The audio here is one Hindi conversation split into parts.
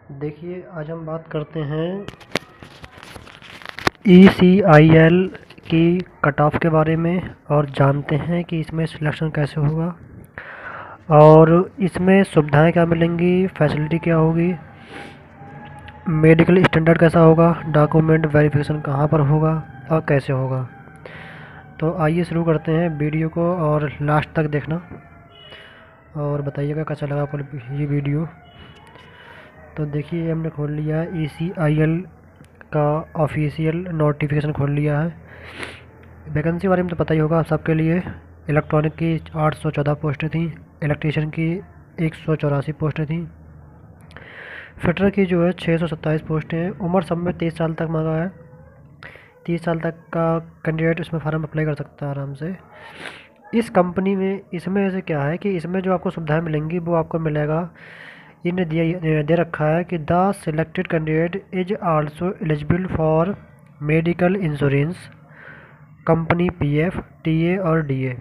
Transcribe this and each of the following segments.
देखिए, आज हम बात करते हैं ECIL की कट ऑफ के बारे में और जानते हैं कि इसमें सिलेक्शन कैसे होगा और इसमें सुविधाएं क्या मिलेंगी, फैसिलिटी क्या होगी, मेडिकल स्टैंडर्ड कैसा होगा, डॉक्यूमेंट वेरिफिकेशन कहाँ पर होगा और कैसे होगा। तो आइए शुरू करते हैं वीडियो को और लास्ट तक देखना और बताइएगा कैसा लगा आपको ये वीडियो। तो देखिए, हमने खोल लिया है ECIL का ऑफिशियल नोटिफिकेशन खोल लिया है। वैकेंसी बारे में तो पता ही होगा आप सबके लिए। इलेक्ट्रॉनिक की 814 पोस्टें थी, इलेक्ट्रीशियन की 184 पोस्टें थी, फिटर की जो है 627 पोस्टें हैं। उम्र सब में 30 साल तक मांगा है। 30 साल तक का कैंडिडेट इसमें फार्म अप्लाई कर सकता है आराम से। इस कंपनी में इसमें ऐसे क्या है कि इसमें जो आपको सुविधाएं मिलेंगी वो आपको मिलेगा, इन्हें दे रखा है कि the selected candidate is also eligible for medical insurance, company PF, TA और DA।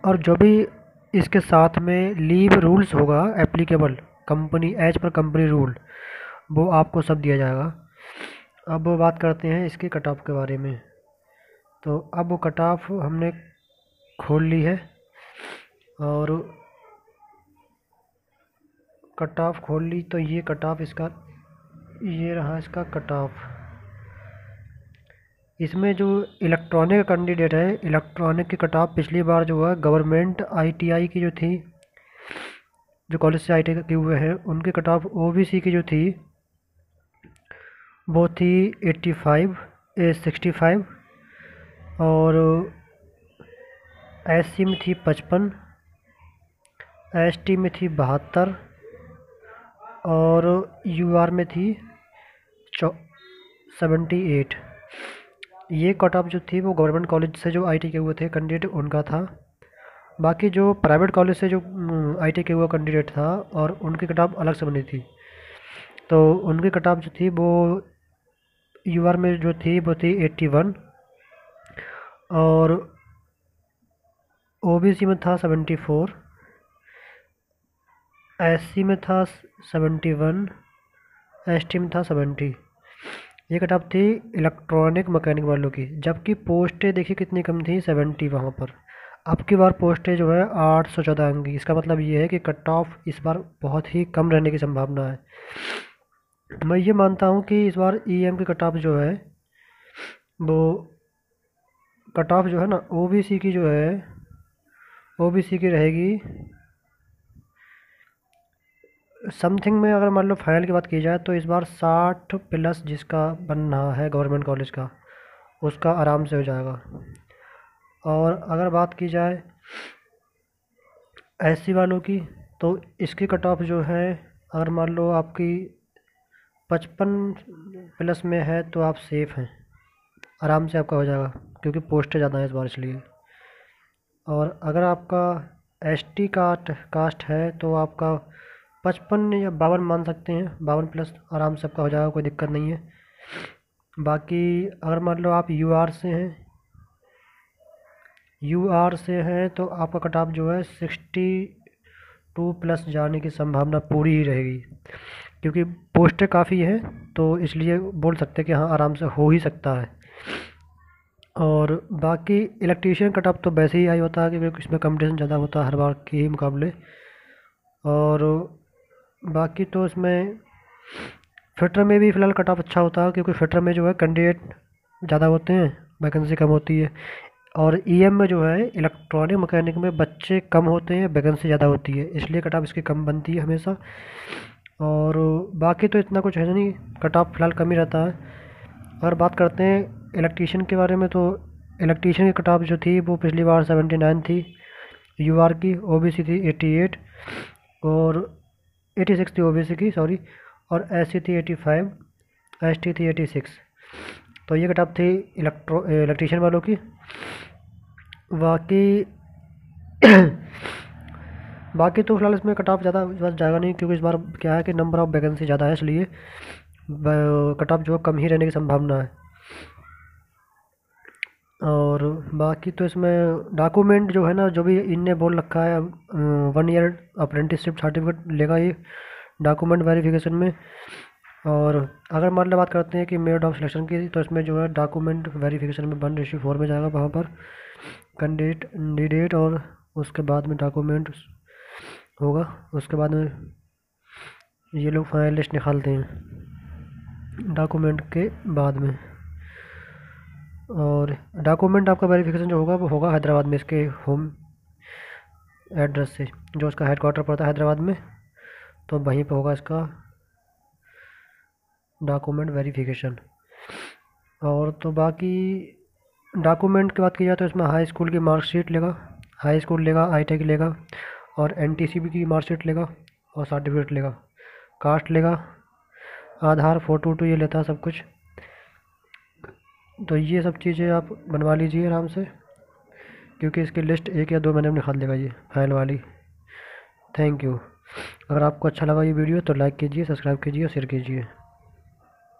और जो भी इसके साथ में लीव रूल्स होगा applicable company as per company rule, वो आपको सब दिया जाएगा। अब बात करते हैं इसके कट ऑफ के बारे में। तो अब वो कट ऑफ हमने खोल ली है और कट ऑफ खोल ली। तो ये कट ऑफ इसका, ये रहा इसका कट ऑफ। इसमें जो इलेक्ट्रॉनिक कैंडिडेट है, इलेक्ट्रॉनिक की कट ऑफ पिछली बार जो है गवर्नमेंट ITI की जो थी, जो कॉलेज से ITI के हुए हैं, उनकी कट ऑफ OBC की जो थी वो थी 85 65 और SC में थी 55, ST में थी 72 और UR में थी 78। ये कट ऑफ जो थी वो गवर्नमेंट कॉलेज से जो ITI के हुए थे कैंडिडेट उनका था। बाकी जो प्राइवेट कॉलेज से जो ITI के हुआ कैंडिडेट था और उनकी कट ऑफ अलग से बनी थी। तो उनकी कट ऑफ जो थी वो UR में जो थी वो थी 81 और OBC में था 74, SC में था 71, ST में था 70। ये कट ऑफ थी इलेक्ट्रॉनिक मैकेनिक वालों की। जबकि पोस्टें देखिए कितनी कम थी, 70 वहाँ पर। अब की बार पोस्टें जो है 814 अंक की। इसका मतलब ये है कि कट ऑफ इस बार बहुत ही कम रहने की संभावना है। मैं ये मानता हूँ कि इस बार EM की कट ऑफ जो है वो कट ऑफ जो है ना OBC की जो है, OBC की रहेगी समथिंग में। अगर मान लो फाइनल की बात की जाए तो इस बार 60 प्लस जिसका बन रहा है गवर्नमेंट कॉलेज का, उसका आराम से हो जाएगा। और अगर बात की जाए SC वालों की, तो इसकी कट ऑफ जो है, अगर मान लो आपकी 55 प्लस में है तो आप सेफ़ हैं, आराम से आपका हो जाएगा क्योंकि पोस्टें ज़्यादा हैं इस बार इसलिए। और अगर आपका ST कास्ट है तो आपका 55 या 52 मान सकते हैं, 52 प्लस आराम से आपका हो जाएगा, कोई दिक्कत नहीं है। बाकी अगर मान लो आप UR से हैं तो आपका कट ऑफ जो है 62 प्लस जाने की संभावना पूरी ही रहेगी क्योंकि पोस्टें काफ़ी हैं, तो इसलिए बोल सकते हैं कि हाँ आराम से हो ही सकता है। और बाकी इलेक्ट्रीशियन कट ऑफ तो वैसे ही हाई होता है क्योंकि इसमें कंपटीशन ज़्यादा होता है हर बार के ही मुकाबले। और बाकी तो इसमें फिटर में भी फ़िलहाल कट ऑफ अच्छा होता है क्योंकि फिटर में जो है कैंडिडेट ज़्यादा होते हैं, वैकेंसी कम होती है। और EM में जो है इलेक्ट्रॉनिक मैकेनिक में बच्चे कम होते हैं, वैकेंसी ज़्यादा होती है, इसलिए कट ऑफ इसकी कम बनती है हमेशा। और बाकी तो इतना कुछ है नहीं, कट ऑफ फ़िलहाल कम ही रहता है। अगर बात करते हैं इलेक्ट्रीशियन के बारे में तो इलेक्ट्रीशियन की कट ऑफ जो थी वो पिछली बार 79 थी UR की, OBC थी 88 और 86 थी OBC की, सॉरी, और SC थी 85, ST थी 86। तो ये कट ऑफ थी इलेक्ट्रीशियन वालों की। बाकी बाकी तो फिलहाल इसमें कट ऑफ ज़्यादा बस जाएगा नहीं क्योंकि इस बार क्या है कि नंबर ऑफ़ वैकेंसी ज़्यादा है, इसलिए कट ऑफ जो है कम ही रहने की संभावना है। और बाकी तो इसमें डॉक्यूमेंट जो है ना, जो भी इनने बोल रखा है 1 ईयर अप्रेंटिसशिप सर्टिफिकेट लेगा ये डॉक्यूमेंट वेरिफिकेशन में। और अगर मतलब बात करते हैं कि मेथड ऑफ सिलेक्शन की, तो इसमें जो है डॉक्यूमेंट वेरिफिकेशन में 1:4 में जाएगा। वहाँ पर कैंडिडेट और उसके बाद में डॉक्यूमेंट होगा। उसके बाद में ये लोग फाइनल लिस्ट निकालते हैं डॉक्यूमेंट के बाद में। और डॉक्यूमेंट आपका वेरिफिकेशन जो होगा वो होगा हैदराबाद में, इसके होम एड्रेस से, जो उसका हेडक्वार्टर पड़ता है हैदराबाद में, तो वहीं पे होगा इसका डॉक्यूमेंट वेरिफिकेशन। और तो बाकी डॉक्यूमेंट की बात की जाए तो इसमें हाई स्कूल की मार्कशीट लेगा, हाई स्कूल लेगा, ITI की लेगा, और NTCB की मार्कशीट लेगा और सर्टिफिकेट लेगा, कास्ट लेगा, आधार, फोटो वोटो ये लेता है सब कुछ। तो ये सब चीज़ें आप बनवा लीजिए आराम से, क्योंकि इसकी लिस्ट 1 या 2 महीने में निकाल देगा ये फाइल वाली। Thank you. अगर आपको अच्छा लगा ये वीडियो तो लाइक कीजिए, सब्सक्राइब कीजिए और शेयर कीजिए।